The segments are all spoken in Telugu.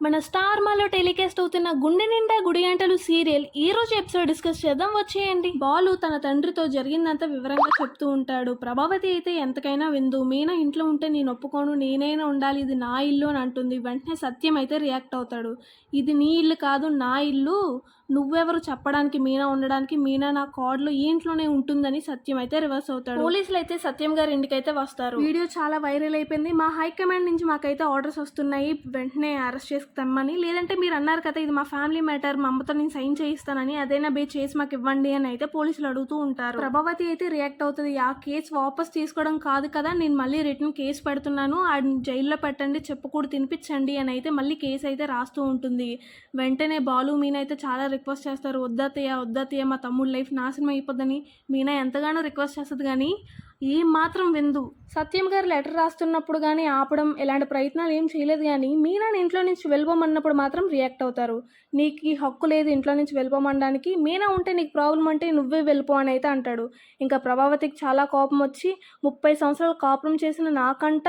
మన స్టార్ మాలో టెలికాస్ట్ అవుతున్న గుండె నిండా గుడి గంటలు సీరియల్ ఈ రోజు ఎపిసోడ్ డిస్కస్ చేద్దాం వచ్చేయండి. బాలు తన తండ్రితో జరిగిందంతా వివరంగా చెప్తూ ఉంటాడు. ప్రభావతి అయితే ఎంతకైనా విందు. మీనా ఇంట్లో ఉంటే నేను ఒప్పుకోను, నేనైనా ఉండాలి, ఇది నా ఇల్లు అని అంటుంది. వెంటనే సత్యం అయితే రియాక్ట్ అవుతాడు. ఇది నీ ఇల్లు కాదు, నా ఇల్లు, నువ్వెవరు చెప్పడానికి మీనా ఉండడానికి, మీనా నా కార్డులో ఈ ఇంట్లోనే ఉంటుందని సత్యం అయితే రివర్స్ అవుతాడు. పోలీసులు అయితే సత్యం గారి ఇంటికైతే వస్తారు. వీడియో చాలా వైరల్ అయిపోయింది. మా హైకమాండ్ నుంచి మాకైతే ఆర్డర్స్ వస్తున్నాయి, వెంటనే అరెస్ట్ చేసి తెమ్మని. లేదంటే మీరు అన్నారు కదా ఇది మా ఫ్యామిలీ మ్యాటర్, మా అమ్మతో నేను సైన్ చేయిస్తానని, అదైనా బే చేసి మాకు ఇవ్వండి అని అయితే పోలీసులు అడుగుతూ ఉంటారు. ప్రభావతి అయితే రియాక్ట్ అవుతుంది. ఆ కేసు వాపస్ తీసుకోవడం కాదు కదా, నేను మళ్ళీ రిటర్న్ కేసు పెడుతున్నాను, ఆడిని జైల్లో పెట్టండి, చెప్పకూడదు తినిపించండి అని అయితే మళ్ళీ కేసు అయితే రాస్తూ ఉంటుంది. వెంటనే బాలు మీనా అయితే చాలా రిక్వెస్ట్ చేస్తారు. వద్దతయ్య మా తమ్ముడు లైఫ్ నాశనం అయిపోద్దని మీనా ఎంతగానో రిక్వెస్ట్ చేస్తుంది. కానీ ఏం మాత్రం విందు. సత్యం గారు లెటర్ రాస్తున్నప్పుడు కానీ ఆపడం ఇలాంటి ప్రయత్నాలు ఏం చేయలేదు. కానీ మీనాని ఇంట్లో నుంచి వెళ్ళిపోమన్నప్పుడు మాత్రం రియాక్ట్ అవుతారు. నీకు ఈ హక్కు లేదు ఇంట్లో నుంచి వెళ్ళిపోమనడానికి, మీనా ఉంటే నీకు ప్రాబ్లం అంటే నువ్వే వెళ్ళిపో అని అయితే అంటాడు. ఇంకా ప్రభావతికి చాలా కోపం వచ్చి 30 సంవత్సరాలు కాపురం చేసిన నాకంట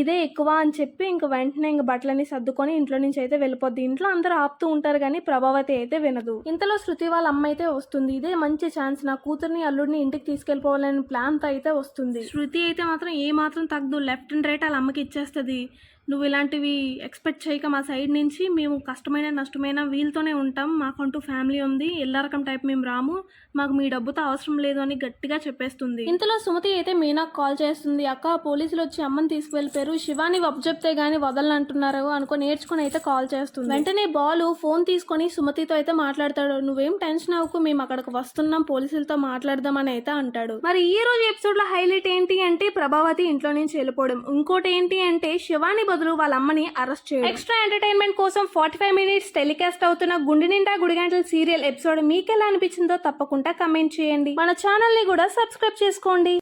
ఇదే ఎక్కువ అని చెప్పి ఇంక వెంటనే ఇంక బట్టలన్నీ సర్దుకొని ఇంట్లో నుంచి అయితే వెళ్ళిపోద్ది. ఇంట్లో అందరూ ఆపుతూ ఉంటారు కానీ ప్రభావతి అయితే వినదు. ఇంతలో శృతి వాళ్ళ అమ్మ అయితే వస్తుంది. ఇదే మంచి ఛాన్స్, నా కూతుర్ని అల్లుడిని ఇంటికి తీసుకెళ్ళిపోవాలని ప్లాన్తో అయితే వస్తుంది. శృతి అయితే మాత్రం ఏ మాత్రం తగ్గదు, లెఫ్ట్ అండ్ రైట్ వాళ్ళ అమ్మకి ఇచ్చేస్తుంది. నువ్వు ఇలాంటివి ఎక్స్పెక్ట్ చేయక మా సైడ్ నుంచి మేము కష్టమైన నష్టమైన వీళ్ళతోనే ఉంటాం, మాకంటూ ఫ్యామిలీ ఉంది, ఎల్లరకం టైప్ మేము రాము, మాకు మీ డబ్బుతో అవసరం లేదు అని గట్టిగా చెప్పేస్తుంది. ఇంతలో సుమతి అయితే మీనాకు కాల్ చేస్తుంది. అక్క పోలీసులు వచ్చి అమ్మని తీసుకువెళ్ళిపోయారు, శివాని చెప్తే గానీ వదలనంటున్నారు అనుకో నేర్చుకుని అయితే కాల్ చేస్తుంది. వెంటనే బాలు ఫోన్ తీసుకొని సుమతితో అయితే మాట్లాడతాడు. నువ్వేం టెన్షన్ అవ్వకు, మేము అక్కడికి వస్తున్నాం, పోలీసులతో మాట్లాడదామని అయితే అంటాడు. మరి ఈ రోజు ఎపిసోడ్ లో హైలైట్ ఏంటి అంటే ప్రభావతి ఇంట్లో నుంచి వెళ్ళిపోవడం. ఇంకోటి ఏంటి అంటే శివాని బదులు వాళ్ళ అమ్మని అరెస్ట్ చేయడం. ఎక్స్ట్రా ఎంటర్టైన్మెంట్ కోసం 45 మినిట్స్ టెలికాస్ట్ అవుతున్న గుండె నిండా గుడి గంటల సీరియల్ ఎపిసోడ్ మీకు ఎలా అనిపించిందో తప్పకుండా కమెంట్ చేయండి. మన ఛానల్ ని కూడా సబ్స్క్రైబ్ చేసుకోండి.